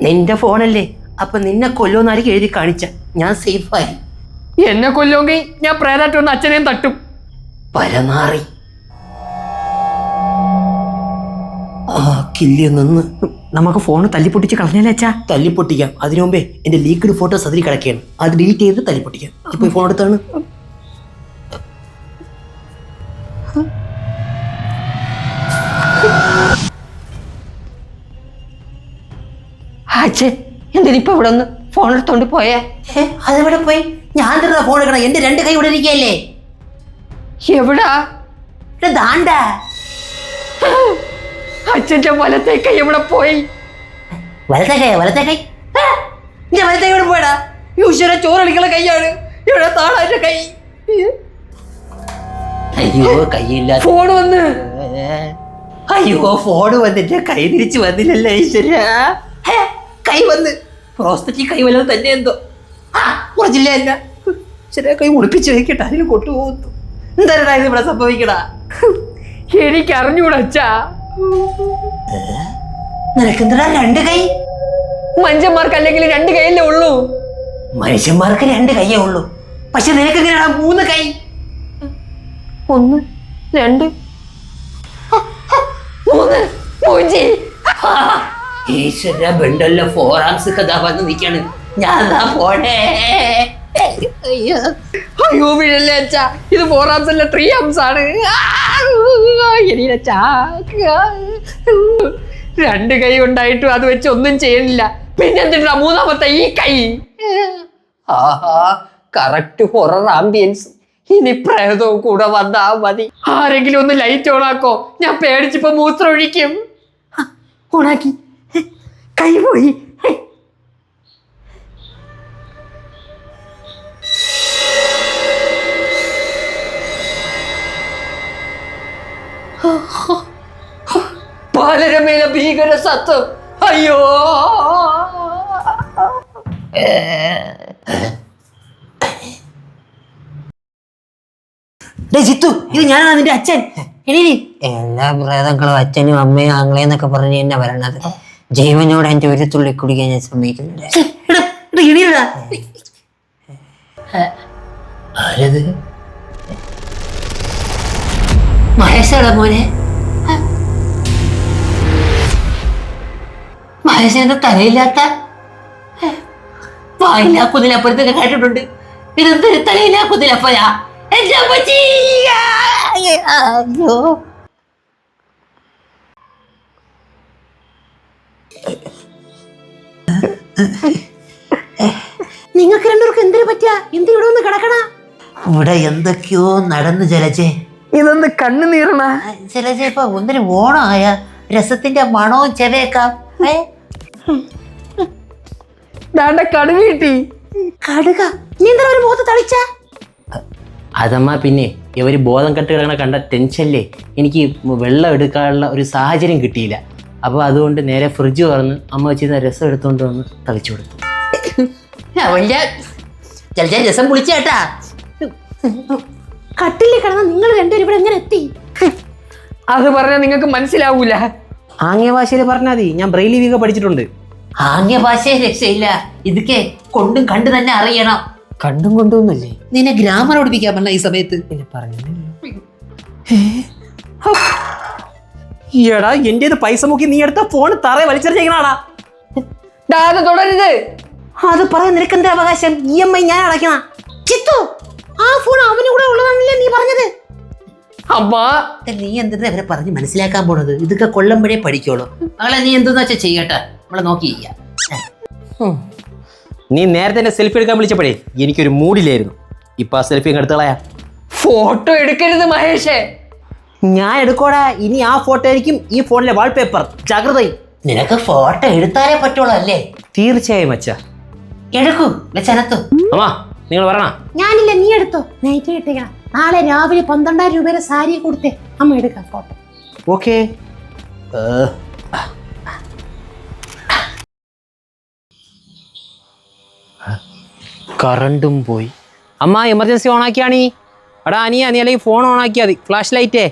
നിന്റെ ഫോണല്ലേ, അപ്പൊ നിന്നെ കൊല്ലുമെന്നായിരിക്കും എഴുതി കാണിച്ച. ഞാൻ സേഫായി. എന്നെ കൊല്ലുമെങ്കിൽ ഞാൻ പ്രേതായിട്ട് വന്ന് അച്ഛനെയും തട്ടും. പരമാറി കില്ലിയ നിന്ന് നമുക്ക് ഫോണ് തല്ലിപ്പൊട്ടിച്ച് കളഞ്ഞാലേ അച്ഛാ. തല്ലിപ്പൊട്ടിക്കാം. അതിനു മുമ്പേ എന്റെ ലീക്ക്ഡ് ഫോട്ടോസ് അതിൽ കിടക്കുകയാണ്. അത് ഡിലീറ്റ് ചെയ്ത് തല്ലിപ്പൊട്ടിക്കാം. ഇപ്പൊ ഫോൺ എടുത്താണ്. അച്ഛേ എന്തിനിപ്പോ ഇവിടെ ഒന്ന് ഫോൺ എടുത്തോണ്ട് പോയേ? അതെവിടെ പോയി? ഞാൻ തരുന്ന ഫോൺ എടുക്കണം. എന്റെ 2 കൈ ഇവിടെ ഇരിക്കല്ലേ. എവിടാ? ദാണ്ടാ അച്ഛന്റെ വലത്തെ കൈ എവിടെ പോയി? വലത്തെ കൈ വലത്തെ കൈ ഇവിടെ പോയടാ. ഈശ്വര, ചോറടിക്കുന്ന കൈയാണ്. ഇവിടെ താളാന്റെ കൈ. അയ്യോ കൈയില്ല. ഫോൺ വന്ന്. അയ്യോ ഫോൺ വന്നിട്ട് കൈ തിരിച്ചു വന്നില്ലല്ലോ ഈശ്വര. കൈ വന്ന് പ്രോസ്തറ്റിക് കൈ വല്ലതും തന്നെ എന്തോ. കുറച്ചില്ല അല്ല ശരിയാ. കൈ മുടിപ്പിച്ച് വയ്ക്കട്ടെ. അതിന് കൊട്ടുപോകുന്നു. എന്തായാലും ഇത് ഇവിടെ സംഭവിക്കടാ. എനിക്ക് അറിഞ്ഞൂടാ അച്ഛാ. നിനക്കെന്താ 2 കൈ? മനുഷ്യന്മാർക്ക് അല്ലെങ്കിൽ 2 കൈയല്ലേ ഉള്ളൂ. മനുഷ്യന്മാർക്ക് 2 കൈയേ ഉള്ളൂ. പക്ഷെ നിനക്ക് എങ്ങനെയാ 3 കൈ? 1 2 3 പൂജി. ഈശ്വര ബെണ്ടല്ല 4 ആംസ് കഥാ വന്ന് നിൽക്കാണ്. ഞാൻ പോണേ. അയ്യോ വീഴല്ലേ അച്ഛാ. ഇത് 4 ആംസ് അല്ല 3 ആംസ് ആണ്. അച്ഛാ 2 കൈ ഉണ്ടായിട്ടും അത് വെച്ച് ഒന്നും ചെയ്യണില്ല. പിന്നെന്തിനാ 3ാമത്തെ ഈ കൈ? ആഹാ, കറക്റ്റ് ഹൊറർ ആംബിയൻസ്. ഇനി പ്രേതവും കൂടെ വന്നാ മതി. ആരെങ്കിലും ഒന്ന് ലൈറ്റ് ഓൺ ആക്കോ. ഞാൻ പേടിച്ചിപ്പോ മൂത്രം ഒഴിക്കും. ഓണാക്കി. കൈ പോയി. പാലരമേല ഭീകര സത്വം. അയ്യോ ജിത്തു, ഇത് ഞാനാണ് നിന്റെ അച്ഛൻ. എല്ലാ പ്രേതങ്ങളും അച്ഛനും അമ്മയും ആങ്ങളെന്നൊക്കെ പറഞ്ഞ് എന്നെ വരണത്. ജീവനോട് എന്റെ ഒരു തുള്ളി കുടിക്കാൻ ഞാൻ സമ്മതിക്കുന്നില്ല. മഹേഷാടാ മോനെ. മഹേഷന്റെ തലയില്ലാത്ത വായില്ലാ കുതിലപ്പുറത്തൊക്കെ കേട്ടിട്ടുണ്ട്. ഇതെന്തൊരു തലയില്ലാ കുതിലപ്പയാ. അയ്യോ നിങ്ങൾക്ക് 2 പേർക്കും എന്തിനു പറ്റിയ? എന്ത് ഇവിടെ ഒന്ന് കിടക്കണ? ഇവിടെ എന്തൊക്കെയോ നടന്നു ജലജേ. ഇതൊന്ന് കണ്ണു നീറണ ജലജേ. ഇപ്പൊ ഒന്നിന് ഓണമായ രസത്തിന്റെ മണവും ചെവയേക്കാം. കടുക് കിട്ടി. കടുക? നീ എന്താ ഒരു മുഖത്ത് തളിച്ച? അതമ്മ പിന്നെ ഇവർ ബോധം കെട്ട് കിടക്കണ കണ്ട ടെൻഷനില്ലേ എനിക്ക് വെള്ളം എടുക്കാനുള്ള ഒരു സാഹചര്യം കിട്ടിയില്ല. അപ്പോൾ അതുകൊണ്ട് നേരെ ഫ്രിഡ്ജ് തുറന്ന് അമ്മ വെച്ചിരുന്ന രസം എടുത്തുകൊണ്ട് വന്ന് തളിച്ചു കൊടുത്തു. രസം പൊളിച്ചേട്ടാ. കട്ടിലിൽ കിടന്ന നിങ്ങൾ 2 പേരും ഇവിടെ എങ്ങനെ എത്തി? അത് പറഞ്ഞാൽ നിങ്ങൾക്ക് മനസ്സിലാവൂല. ആംഗ്യ ഭാഷയിൽ പറഞ്ഞാൽ മതി. ഞാൻ ബ്രെയിലി വീഗ പഠിച്ചിട്ടുണ്ട്. ആംഗ്യ ഭാഷയെ രക്ഷയില്ല. ഇതൊക്കെ കൊണ്ടും കണ്ടു തന്നെ അറിയണം. കണ്ടും കൊണ്ടൊന്നുമല്ലേ? നിന്നെ ഗ്രാമർ പഠിപ്പിക്കാൻ പറഞ്ഞ ഈ സമയത്ത് എടാ എന്റെ പൈസ നോക്കി നീ എടുത്ത ഫോൺ തറയെ വലിച്ചെറിഞ്ഞാടാ. അത് തുടരുത്. അത് പറയാൻ നിനക്ക് എന്താ അവകാശം? EMI ഞാൻ അടയ്ക്കണം. ചിത്തു, ആ ഫോൺ അവന് കൂടെ ഉള്ളതാണല്ലേ നീ പറഞ്ഞത്. അമ്മ നീ എന്തിനാ അവരെ പറഞ്ഞ് മനസ്സിലാക്കാൻ പോണത്? ഇതൊക്കെ കൊള്ളുമ്പോഴേ പഠിക്കുള്ളൂ. മകളെ നീ എന്തെന്ന് വെച്ചാൽ ചെയ്യട്ടെ. നമ്മളെ നോക്കി ചെയ്യാം. നീ നേരത്തെ എന്നെ സെൽഫി എടുക്കാൻ വിളിച്ചപ്പോഴേ എനിക്കൊരു മൂഡിലായിരുന്നു. ഇപ്പൊ ആ സെൽഫി എടുത്ത് കളയാ. ഫോട്ടോ എടുക്കരുത് മഹേഷേ. ഞാൻ എടുക്കോടാ. ഇനി ആ ഫോട്ടോ ആയിരിക്കും ഈ ഫോണിലെ വാൾപേപ്പർ. ജാഗ്രത. നിനക്ക് ഫോട്ടോ എടുത്താലേ പറ്റുള്ളൂ അല്ലേ? തീർച്ചയായും അച്ഛാ. എടുക്കൂ ചനത്തു. അമ്മ നിങ്ങൾ പറയണ. ഞാനില്ല, നീ എടുത്തോ. നൈറ്റ് കിട്ടിക്കണം. നാളെ രാവിലെ 12,000 രൂപയുടെ സാരി കൊടുത്തേ അമ്മ എടുക്കാം ഫോട്ടോ. ഓക്കെ. കറണ്ടും പോയി. അമ്മ എമർജൻസി ഓണാക്കിയാണീ. എടാ അനിയാ, നീ അല്ലെങ്കിൽ ഫോൺ ഓണാക്കിയാൽ മതി. ഫ്ലാഷ് ലൈറ്റേ.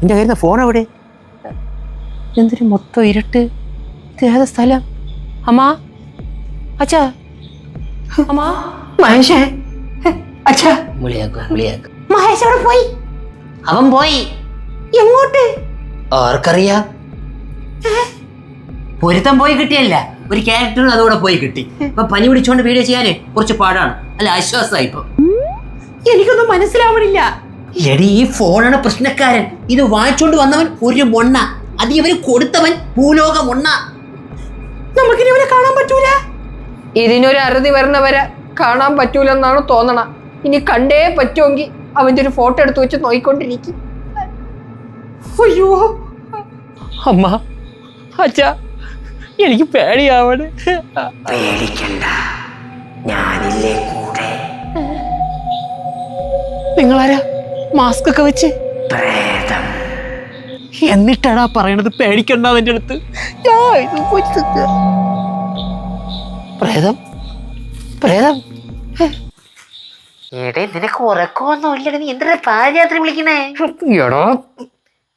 എൻ്റെ കയ്യിൽ ഫോൺ എവിടെ? എന്തൊരു മൊത്തം ഇരുട്ട്. ഏതാ സ്ഥലം? അമ്മാ, അച്ഛാ, അമ്മാ, മഹേഷേ, അച്ഛാ, വിളിയാക്കും. മഹേഷ് എവിടെ പോയി? അവൻ പോയി. എങ്ങോട്ട്? ആർക്കറിയാം. പൊരുത്തം പോയി കിട്ടിയല്ല, ഒരു ക്യാരക്ടറും അതുകൂടെ പോയി കിട്ടി. ഇപ്പൊ പനി പിടിച്ചോണ്ട് വീഡിയോ ചെയ്യാനേ കുറച്ച് പാടാണ്. അല്ല, ആശ്വാസമായി ഇപ്പൊ. എനിക്കൊന്നും മനസ്സിലാവണില്ല. എടി, ഈ ഫോണാണ് പ്രശ്നക്കാരൻ. ഇത് വാങ്ങിച്ചോണ്ട് വന്നവൻ ഒരു മൊണ്ണ, അത് ഇവര് കൊടുത്തവൻ ഭൂലോക മൊണ്ണ. നമുക്കിനി ഇവരെ കാണാൻ പറ്റൂല. ഇതിനൊരു അറുതി വരണവരെ കാണാൻ പറ്റൂലെന്നാണ് തോന്നണ. ഇനി കണ്ടേ പറ്റുമെങ്കിൽ അവന്റെ ഒരു ഫോട്ടോ എടുത്ത് വെച്ച് നോയിക്കൊണ്ടിരിക്കും. അയ്യോ അമ്മ, അച്ഛാ, എനിക്ക് പേടിയാവണ്. പേടിക്കണ്ട, ഞാനില്ലേ കൂടെ. നിങ്ങളാരാ മാസ്ക് ഒക്കെ വെച്ച്? പ്രേതം. എന്നിട്ടാടാ പറയണത് പേടിക്കണ്ട എന്റെ അടുത്ത്? പ്രേതം പ്രേതം. എടേ, നിനക്ക് ഉറക്കമൊന്നും ഇല്ലടേ, നീ എന്തിനാ പാതിരാത്രി വിളിക്കണേ?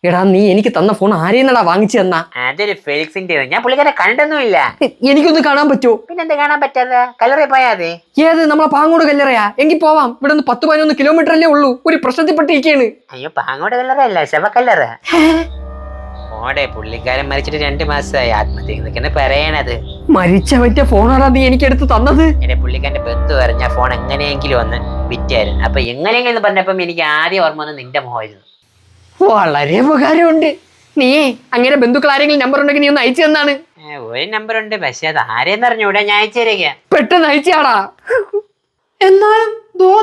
എടാ, നീ എനിക്ക് തന്ന ഫോൺ ആരെയെന്നടാ വാങ്ങിച്ചു തന്നാ? അതൊരു ഫെലിക്സിന്റെ. ഞാൻ പുള്ളിക്കാരെ കണ്ടൊന്നുമില്ല. എനിക്കൊന്ന് കാണാൻ പറ്റുമോ? പിന്നെന്താ കാണാൻ പറ്റാതെ? കല്ലറയിൽ പോയാ മതി. ഏത്, നമ്മളെ പാങ്ങോട് കല്ലറയാ? എങ്കിൽ പോവാം. ഇവിടെ നിന്ന് 10-11 കിലോമീറ്റർ അല്ലേ ഉള്ളൂ. ഒരു പ്രശ്നത്തിൽപ്പെട്ടിരിക്കുകയാണ്. അയ്യോ, പാങ്ങോട് കല്ലറയല്ല, ശവക്കല്ലറ. ഓടെ പുള്ളിക്കാരൻ മരിച്ചിട്ട് 2 മാസമായി. ആത്മഹത്യ പറയണത്. മരിച്ചവന്റെ ഫോണാടാ നീ എനിക്ക് എടുത്ത് തന്നത്? എന്റെ പുള്ളിക്കാരന്റെ ബന്ധു പറഞ്ഞ ഫോൺ എങ്ങനെയെങ്കിലും ഒന്ന് വിറ്റായിരുന്നു. അപ്പൊ എങ്ങനെയെങ്കിലും പറഞ്ഞപ്പം എനിക്ക് ആദ്യം ഓർമ്മ വന്ന് നിന്റെ മോഹായിരുന്നു. വളരെ ഉപകാരമുണ്ട്. നീ അങ്ങനെ ബന്ധുക്കൾ ആരെങ്കിലും നമ്പർ ഉണ്ടെങ്കിൽ നീ ഒന്ന് അയച്ചു തന്നാണ്. ഒരു നമ്പർ ഉണ്ട്, പക്ഷെ അത് ആരെയെന്ന് അറിഞ്ഞൂടാ. ഞാൻ അയച്ചു തരിക. പെട്ടെന്ന് അയച്ചാടാ. എന്നാലും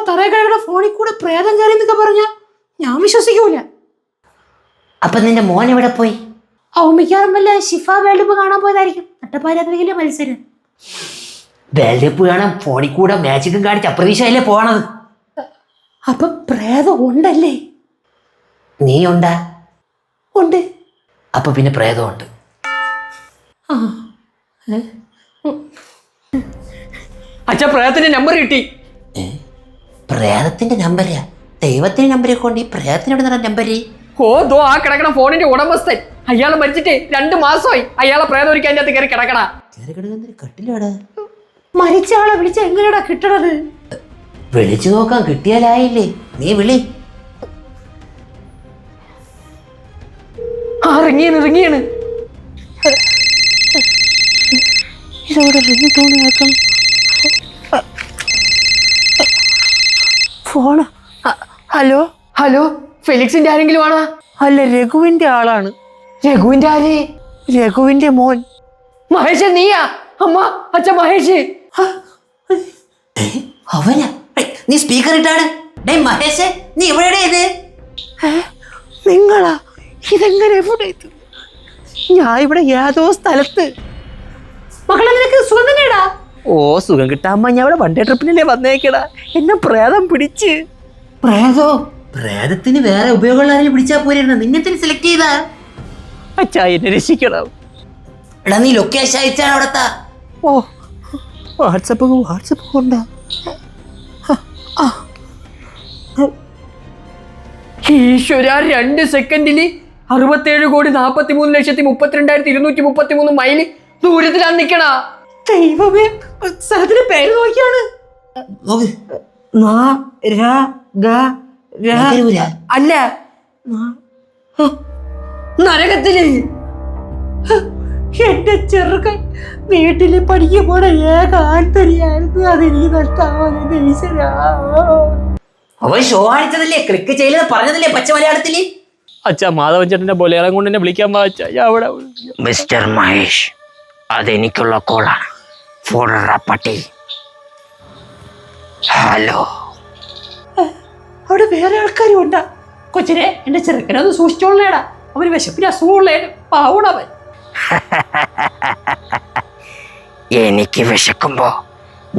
തറയുടെ ഫോണിൽ കൂടെ പ്രേതം കയറി എന്നൊക്കെ പറഞ്ഞ ഞാൻ വിശ്വസിക്കൂല. അപ്പൊ നിന്റെ മോൻ എവിടെ പോയി? അവൻ മിക്കാറും വല്ല ഷിഫ വേൾഡ് കപ്പ് കാണാൻ പോയതായിരിക്കും. നട്ടപ്പാരാത്രിയിലെ മത്സരം. വേൾഡ് കപ്പ് കാണാൻ ഫോണിൽ കൂടെ മാജിക്കും കാണിച്ച് അപ്രതീക്ഷയല്ലേ പോണത്. അപ്പൊ പ്രേതം ഉണ്ടല്ലേ? നീ ഉണ്ടാ? ഉണ്ട്. അപ്പൊ പിന്നെ പ്രേതമുണ്ട്. അച്ഛാ, പ്രേതത്തിന്റെ നമ്പർ കിട്ടി. പ്രേതത്തിന്റെ നമ്പരാ? ദൈവത്തിന്റെ നമ്പരെ കൊണ്ട് ഈ പ്രേതത്തിനോട് നടന്ന നമ്പര്? ആ കിടക്കണ ഫോണിന്റെ ഉടമസ്ഥൻ. അയാൾ മരിച്ചിട്ട് 2 മാസമായി. അയാളെ പ്രേതം ഒരുക്കാൻ അതിന്റെ അകത്ത് കയറി കിടക്കണ. കട്ടിലോടെ മരിച്ച ആളെ വിളിച്ച എങ്ങനെയാടാ കിട്ടണത്? വിളിച്ചു നോക്കാൻ കിട്ടിയാലായില്ലേ? നീ വിളി. ഇറങ്ങിയാണ്. ഇതോടെ റിങ് ടോൺ കേൾക്കണം. ഫോണ്. ഹലോ, ഫെലിക്സിന്റെ ആരെങ്കിലും ആണോ? അല്ല, രഘുവിന്റെ ആളാണ്. രഘുവിന്റെ ആര്? രഘുവിന്റെ മോൻ. മഹേഷ്, നീയാ? അമ്മ, അച്ഛ, മഹേഷ്. അവനാ? നീ സ്പീക്കർ ഇട്ടാണ്. മഹേഷ്, നീ എവിടെയാ ഇത്? നിങ്ങളാ? ഇതെങ്ങനെ എവിടെ? ഞാൻ ഇവിടെ ഏതോ സ്ഥലത്ത്. മക്കളെ, നിനക്ക് സുഖം തന്നെയാടാ? ഓ, സുഖം കിട്ടാമ്മ. ഞാൻ ഇവിടെ വൺഡേ ട്രിപ്പിനല്ലേ വന്നേക്കടാ. എന്നെ പ്രേതം പിടിച്ച്. പ്രേതോ? പ്രേതത്തിന് വേറെ ഉപയോഗമുള്ള ആരെങ്കിലും പിടിച്ചാ പോരായിരുന്നു. നിന്നെ സെലക്ട് ചെയ്താ? അച്ഛാ, എന്നെ രക്ഷിക്കണം. എടാ, നീ ലൊക്കേഷൻ അയച്ചാണ് അവിടത്താ? ഓ, വാട്സപ്പ് കൊണ്ടാ. ഈശ്വര, 2 സെക്കൻഡില് 67,43,32,233 മൈല് ദൂരത്തിലാണ് നിക്കണ. ദൈവമേ, സ്ഥലത്തിന്റെ പേര് നോക്കിയാണ്. അല്ല, നരകത്തില്. എന്റെ ചെറുക്കൻ വീട്ടില് പഠിക്കാൻ പോണ ഏക ആന്തരിയായിരുന്നു. അതെനിക്ക് നഷ്ടമാവുന്ന ഈശ്വരാ. അവൻ ഷോ അടിച്ചതല്ലേ, ക്ലിക്ക് ചെയ്തത് പറഞ്ഞതല്ലേ പച്ച മലയാളത്തില്? അച്ഛാ, മാധവൻ ചേട്ടന്റെ ബൊലേളം കൊണ്ട് എന്നെ വിളിക്കാൻ പാച്ചാ. അവിടെ മിസ്റ്റർ മഹേഷ്, അതെനിക്കുള്ള കോളാണ്. ഫോണറാ പട്ടി. ഹലോ. അവിടെ വേറെ ആൾക്കാരും ഉണ്ടാ? കൊച്ചിനെ, എന്റെ ചെറുക്കനൊന്ന് സൂക്ഷിച്ചോളേടാ. അവന് വിശപ്പിന് അസുഖമുള്ളേ പാവണവൻ. എനിക്ക് വിശക്കുമ്പോ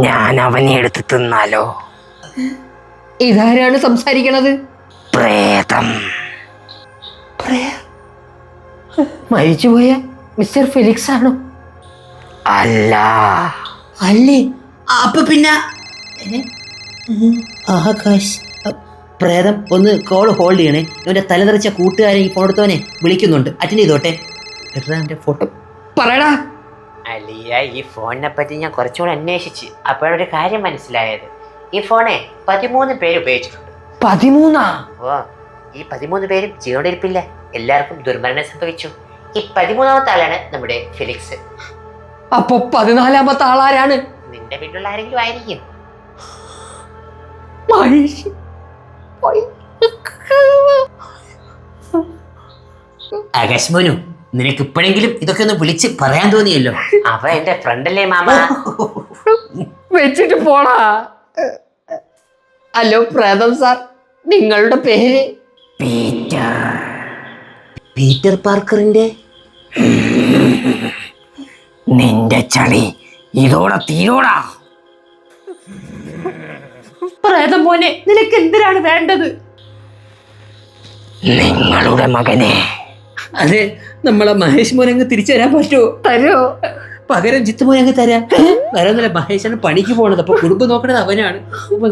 ഞാൻ അവനെ എടുത്ത് തിന്നാലോ? ഇതാരാണ് സംസാരിക്കണത്? പ്രേതം. മരിച്ചുപോയ മിസ്റ്റർ ഫെലിക്സ് ആണോ? അല്ല. അല്ലേ? അപ്പൊ പിന്നെ ആകാശ്. പ്രേതം, ഒന്ന് കോൾ ഹോൾഡ് ചെയ്യണേ. ഇവന്റെ തലതെറിച്ച കൂട്ടുകാരെ ഈ ഫോൺ എടുത്തവനെ വിളിക്കുന്നുണ്ട്. അറ്റൻഡ് ചെയ്തോട്ടെ. എന്റെ ഫോട്ടോ പറയടാ. അലിയ, ഈ ഫോണിനെ പറ്റി ഞാൻ കുറച്ചുകൂടെ അന്വേഷിച്ച് അപ്പോഴൊരു കാര്യം മനസ്സിലായത്. ഈ ഫോണെ 13 പേര് ഉപയോഗിച്ചിട്ടുണ്ട്. 13? ഓ, ഈ 13 പേരും ജീവനോടിരിപ്പില്ല. എല്ലാവർക്കും ദുർമരണം സംഭവിച്ചു. ഈ 13ാമത്തെ ആളാണ് നമ്മുടെ ഫിലിക്സ്. അപ്പൊ 14ാമത്തെ ആളാരാണ്? നിന്റെ വീട്ടിലുള്ള ആരെങ്കിലും ആയിരിക്കും. മഹേഷ്. ആകാശ് മോനു, നിനക്ക് ഇപ്പോഴെങ്കിലും ഇതൊക്കെ ഒന്ന് വിളിച്ച് പറയാൻ തോന്നിയല്ലോ. അവ എന്റെ ഫ്രണ്ടല്ലേ മാമ. വെച്ചിട്ട് പോടാ. ഹലോ പ്രേതം സാർ, നിങ്ങളുടെ പേര്? പീറ്റർ പാർക്കറിന്റെ. നിന്റെ ചളി ഇതോടെ തീരോടാ. പ്രേതം മോനെ, നിനക്ക് എന്തിനാണ് വേണ്ടത്? നിങ്ങളുടെ മകനെ. അതെ, നമ്മളെ മഹേഷ് മോനെ അങ്ങ് തിരിച്ചു തരാൻ പറ്റുമോ? തരോ? പകരം ജിത്ത് മോനെ അങ്ങ് തരാം. വേറെ മഹേഷാണ് പണിക്ക് പോണത്, അപ്പൊ കുടുംബം നോക്കണത് അവനാണ്. അപ്പൊ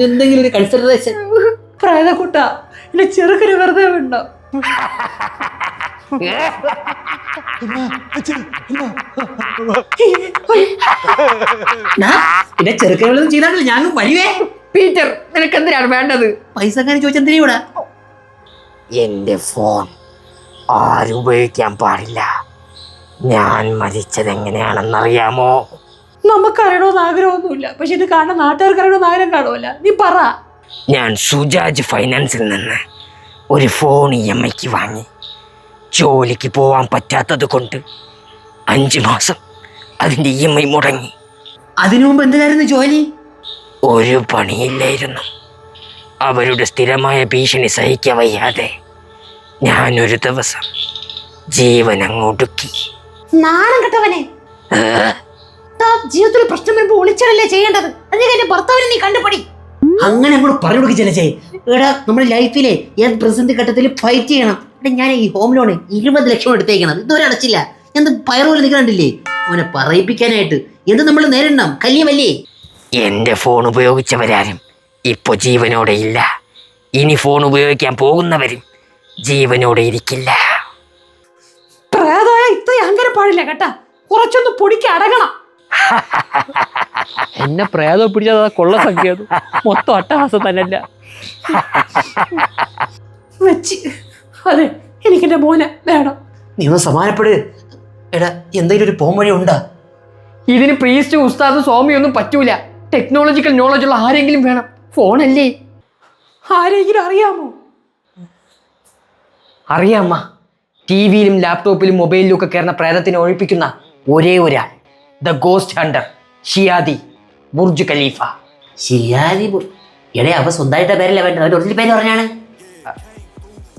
എന്തെങ്കിലും ഒരു കൺസിഡറേഷൻ. പ്രേതക്കുട്ട, എന്റെ ചെറുക്കന് വെറുതെ വേണ്ടോ? പിന്നെ ചെറുക്കനൊന്നും ചെയ്താണല്ലോ ഞാൻ വരുവേ. പീറ്റർ, നിനക്ക് എന്തിനാണ് വേണ്ടത്? പൈസ അങ്ങനെ ചോദിച്ചെന്തിനാ ഇവിടെ? എന്റെ ഫോൺ ആരും ഉപയോഗിക്കാൻ പാടില്ല. ഞാൻ മരിച്ചത് എങ്ങനെയാണെന്നറിയാമോ? നമുക്കറിയണമെന്ന് ആഗ്രഹമൊന്നുമില്ല, പക്ഷെ ഇത് കാണാൻ നാട്ടുകാർക്ക് അറിയണമെന്ന് ആഗ്രഹം കാണുമല്ല. നീ പറ. ഞാൻ സുജാജ് ഫൈനാൻസിൽ നിന്ന് ഒരു ഫോൺ EMIക്ക് വാങ്ങി. ജോലിക്ക് പോവാൻ പറ്റാത്തത് കൊണ്ട് 5 മാസം അതിൻ്റെ EMI മുടങ്ങി. അതിനു മുമ്പ് എന്തായിരുന്നു ജോലി? ഒരു പണിയില്ലായിരുന്നു. അവരുടെ സ്ഥിരമായ ഭീഷണി സഹിക്കാൻ വയ്യാതെ ഞാനൊരു ദിവസം ജീവൻ അങ്ങൊടുക്കി. നാണം കെട്ടവനെ, ജീവിതത്തിൽ പ്രശ്നം വരുമ്പോ ഒളിച്ചടല്ലേ ചെയ്യേണ്ടത്. അതിന് ഭർത്താവിനെ നീ കണ്ടുപടി. അങ്ങനെ അങ്ങോട്ട് പറഞ്ഞു കൊടുക്കില്ലേ. എടാ, നമ്മുടെ ലൈഫിലെ ഏത് പ്രതിസന്ധി ഘട്ടത്തിൽ ഫൈറ്റ് ചെയ്യണം. എടാ, ഞാൻ ഈ ഹോം ലോണ് 20 ലക്ഷം എടുത്തേക്കണം, ഇതുവരെ അടച്ചില്ല. എന്ത് പയറുപോലെ നിൽക്കണ്ടില്ലേ അവനെ പറയിപ്പിക്കാനായിട്ട്. എന്ത് നമ്മൾ നേരിടണം, കല്യമല്ലേ? എൻ്റെ ഫോൺ ഉപയോഗിച്ചവരാരും ഇപ്പൊ ജീവനോടെ ഇല്ല. ഇനി ഫോൺ ഉപയോഗിക്കാൻ പോകുന്നവരും ജീവനോടെ ഇരിക്കില്ല. പ്രേതമായ ഇത്രയും അഹങ്കാരം പാടില്ല കേട്ടാ. കുറച്ചൊന്ന് പൊടിക്ക് അടങ്ങണം. എന്നെ പ്രേതം പിടിച്ചത് കൊള്ള സംഖ്യ മൊത്തം അട്ടഹാസം തന്നെയല്ല വെച്ച്. അതെ, എനിക്കെന്റെ മോനെ വേണം. നീ ഒന്ന് സമാനപ്പെട്. എടാ, എന്തെങ്കിലും ഒരു പോം വഴി ഉണ്ടാ? ഇതിന് പ്രീസ്റ്റ്, ഉസ്താദ്, സ്വാമിയൊന്നും പറ്റൂല. ടെക്നോളജിക്കൽ നോളജ് ഉള്ള ആരെങ്കിലും വേണം. ഫോണല്ലേ? ആരെങ്കിലും അറിയാമോ? അറിയാമ്മ. TV-യിലും ലാപ്ടോപ്പിലും മൊബൈലിലും ഒക്കെ കയറുന്ന പ്രേതത്തിനെ ഒഴിപ്പിക്കുന്ന ഒരേ ഒരാൾ, the ghost hunter Shiyadi Burj Khalifa. Shiyadi? എടേ, അവ സ്വന്തമായിട്ട് പേരല്ല വേണ്ടത്, അവരുടെ ഒറിജിനൽ പേര് പറഞ്ഞാണ്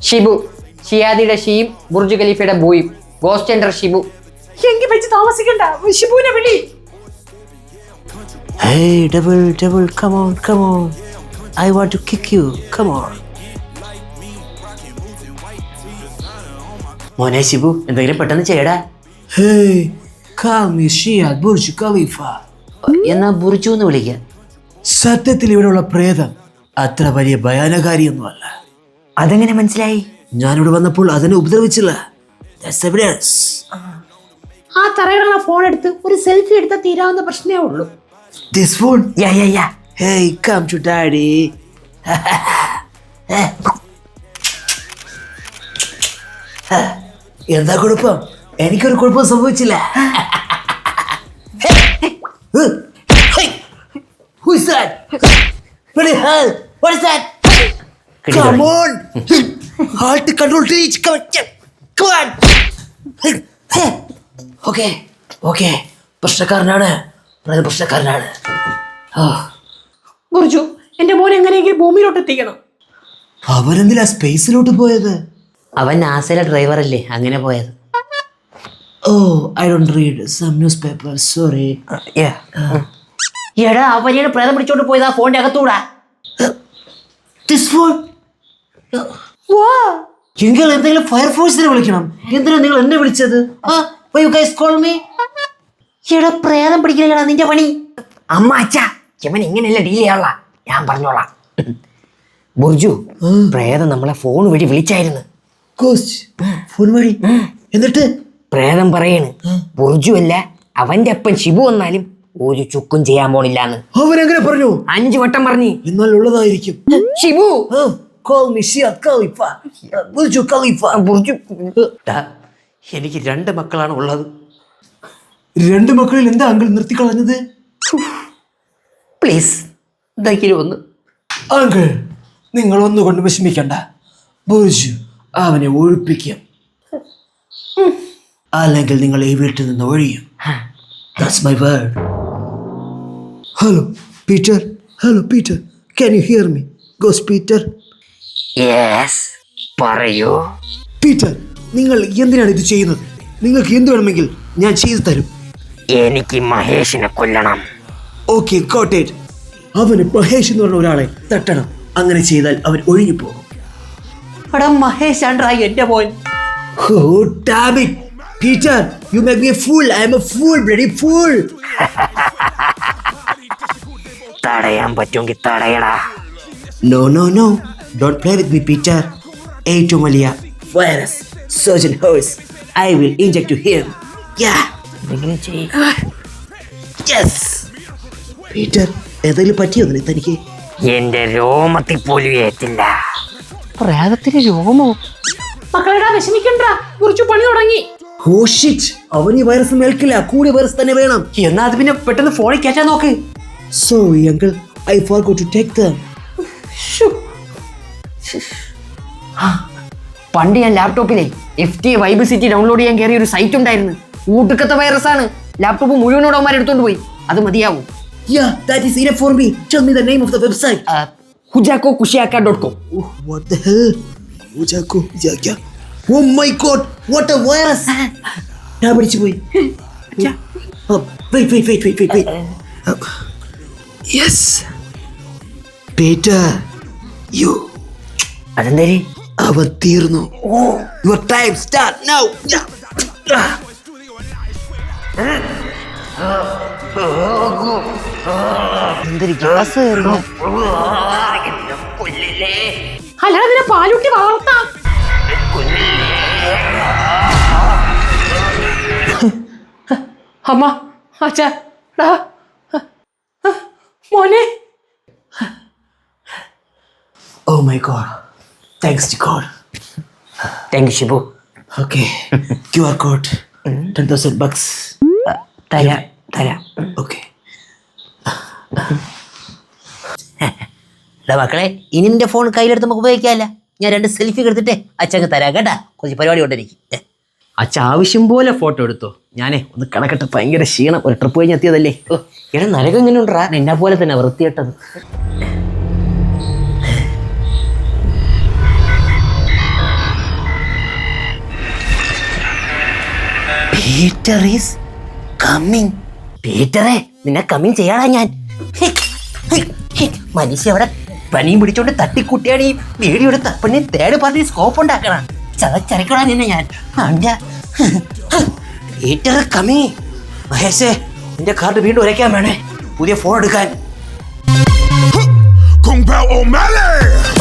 ഷിബു. ഷിയാദിയുടെ ഷീയും ബുർജ് ഖലീഫയുടെ ബോയും. Ghost Hunter Shibu. എങ്കിൽ വെച്ച് താമസിക്കണ്ട, ഷിബുവിനെ വിളി. Hey, double, come on. I want to kick you, come on. മോനെ ഷിബു, എന്തെങ്കിലും പെട്ടെന്ന് ചെയ്യടാ. Hey, call me Shihad Burj Khalifa. എന്നാ ബുർജു എന്ന് വിളിക്കാം. സത്യത്തിൽ ഇവിടെയുള്ള പ്രേതം അത്ര വലിയ ഭയാനകാരിയൊന്നുമല്ല. അതെങ്ങനെ മനസ്സിലായി? ഞാനിവിടെ വന്നപ്പോൾ അതിനെ ഉപദ്രവിച്ചില്ല. That's evidence. ആ തറയിലുള്ള ഫോൺ എടുത്ത് ഒരു സെൽഫി എടുത്താൽ തീരാവുന്ന പ്രശ്നമേ ഉള്ളൂ. This phone? Yeah. Hey, come to daddy. എന്താ കുഴപ്പം? എനിക്കൊരു കുഴപ്പം സംഭവിച്ചില്ല. Who is that? What the hell? What is that? Come on. Halt control reach. Come on. Okay. പ്രശ്നക്കാരനാണ്. ബുർജു, എന്റെ മോനെ എങ്ങനെയെങ്കിലും ഭൂമിയിലോട്ട് എത്തിക്കണം. അവരെന്തിനാ സ്പേസിലോട്ട് പോയത്? അവൻ നാസയിലെ ഡ്രൈവർ അല്ലേ, അങ്ങനെ പോയത്. Oh, I don't read some newspapers. Sorry. എടാ, അവനെയാണ് പ്രേതം പിടിച്ചോണ്ട് പോയത് ആ ഫോണിന്റെ അകത്തൂടാ. This phone? എങ്കിൽ എന്തെങ്കിലും ഫയർഫോഴ്സിനെ വിളിക്കണം. എന്തിനാ നിങ്ങൾ എന്നെ വിളിച്ചത്? Why you guys call me? എടാ, പ്രേതം പിടിക്കണ നിന്റെ പണി. അമ്മ അച്ഛാ, ഇവൻ ഇങ്ങനെയല്ല ഡീൽ ചെയ്യാനുള്ള, ഞാൻ പറഞ്ഞോളാം. ബുർജു, പ്രേതം നമ്മളെ ഫോൺ വഴി വിളിച്ചായിരുന്നു. Ghost? ഫോൺ വഴി? എന്നിട്ട് പ്രേതം പറയണ് ബുർജു അല്ല, അവന്റെ അപ്പൻ ഷിബു വന്നാലും ഒരു ചുക്കും ചെയ്യാൻ പോണില്ലാന്ന് അവനെങ്ങനെ പറഞ്ഞു? 5 വട്ടം പറഞ്ഞു. എന്നാൽ ഉള്ളതായിരിക്കും. Shibu Call me Shia Khalifa. Burj Khalifa. എനിക്ക് 2 മക്കളാണ് ഉള്ളത്. 2 മക്കളിൽ എന്താ അങ്കിൾ നിർത്തിക്കളഞ്ഞത്? പ്ലീസ് ഇതാക്കിലും ഒന്ന്. അങ്കിൾ നിങ്ങൾ ഒന്നുകൊണ്ട് വിഷമിക്കണ്ട. ബുർജു അവനെ ഒഴിപ്പിക്കും, അല്ലെങ്കിൽ നിങ്ങൾ ഈ വീട്ടിൽ നിന്ന് ഒഴിയും. That's my word. Hello Peter. Hello Peter. Can you hear me? Ghost Peter. Yes പറയൂ. പീറ്റർ, നിങ്ങൾ എന്തിനാണ് ഇത് ചെയ്യുന്നത്? നിങ്ങൾക്ക് എന്ത് വേണമെങ്കിൽ ഞാൻ ചെയ്തു തരും. എനിക്ക് മഹേഷിനെ കൊല്ലണം. Okay got it. അവന് മഹേഷ് എന്ന് പറഞ്ഞ ഒരാളെ തട്ടണം. അങ്ങനെ ചെയ്താൽ അവൻ ഒഴിഞ്ഞു പോകും. എടാ മഹേഷ് ആണ്ട്രാ എന്റെ മോൻ. Oh damn it Peter, you make me a fool. I am a fool, bloody fool. തടയാൻ പറ്റുമെങ്കിൽ തടയടാ. No, don't play with me Peter. ഏറ്റവും വലിയ virus surgeon hers I will inject to him. Yeah. Yes. Peter, ഏതെങ്കിലും പറ്റിയോ തനിക്ക്? എന്റെ രോമത്തിൽ പോലും ഏറ്റില്ല. പ്രേതത്തിന് രോമോ? മക്കളെടാ വിഷമിക്കണ്ട, കുറച്ചു പണി തുടങ്ങി. Oh shit, അവൻ ഈ വൈറസ് മേൽക്കില്ല, കൂടിയ വൈറസ് തന്നെ വേണം. എന്നാ അത് പിന്നെ പെട്ടെന്ന് ഫോണിൽ കയറ്റാൻ നോക്ക്. Sorry uncle, I forgot to take them. പണ്ട് ഞാൻ ലാപ്ടോപ്പിലെ FT വൈബ് സിറ്റി ഡൗൺലോഡ് ചെയ്യാൻ കയറിയ ഒരു സൈറ്റ് ഉണ്ടായിരുന്നു. ഊട്ടുക്കത്തെ വൈറസാണ്. ലാപ്ടോപ്പ് മുഴുവനോട് അവന്മാർ എടുത്തോണ്ട് പോയി. അത് മതിയാവും. Yeah, that is enough for me. Tell me the name of the website. hujakokushiaka.com. Oh, what the hell? Ujako, Jaka. Oh my god, what a virus. ഞാൻ പഠിച്ചു പോയി. Wait. Yes. Peter, you. അതെന്തേരി? അവൻ തീർന്നു. Your time start now. എന്തൊരു gas അല്ലാതെ ഇതിനെ പാലൂട്ടി വളർത്താം. അമ്മ, അച്ഛാ, മോനെ. Oh my god. Thanks to God. Thank you Shibu. Okay. QR code. $10,000. തരാം. Okay. മക്കളെ, ഇനി നിന്റെ ഫോൺ കയ്യിലെടുത്ത് നമുക്ക് ഉപയോഗിക്കാമല്ല. ഞാൻ 2 സെൽഫി എടുത്തിട്ടേ അച്ഛക്ക് തരാം കേട്ടാ. കുറച്ച് പരിപാടി കൊണ്ടിരിക്കും. അച്ഛ ആവശ്യം പോലെ ഫോട്ടോ എടുത്തോ. ഞാനേ ഒന്ന് കണക്കെട്ട് ഭയങ്കര ക്ഷീണം. ഒരു ട്രിപ്പ് കഴിഞ്ഞ് എത്തിയതല്ലേ. എടാ നരകം എങ്ങനെ ഉണ്ടാ? നിന്നെ പോലെ തന്നെ വൃത്തിയിട്ടത്. Peter is coming. പീറ്ററെ, നിന്നെ കമ്മിങ് ചെയ്യാടാ ഞാൻ. മനുഷ്യ അവിടെ പനിയും പിടിച്ചോണ്ട് തട്ടിക്കുട്ടിയാണ് ഈ വീഡിയോ എടുത്ത പിന്നെ 3rd പാർട്ടി സ്കോപ്പ് ഉണ്ടാക്കണം. ചതച്ചരക്കടാ നിന്നെ ഞാൻ. Peter coming. മഹേഷേ, നിന്റെ കാർഡ് വീണ്ടും ഉരയ്ക്കാൻ വേണേ. പുതിയ ഫോൺ എടുക്കാൻ. Kung Pao O'Malley,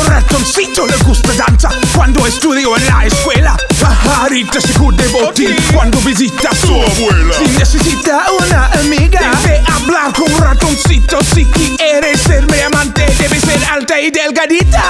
ratoncito le gusta danza cuando estudio en la escuela. Pajarita se cuide botín cuando visita a su abuela. Si necesita una amiga, debe hablar con ratoncito. Si quieres ser mi amante, debe ser alta y delgadita.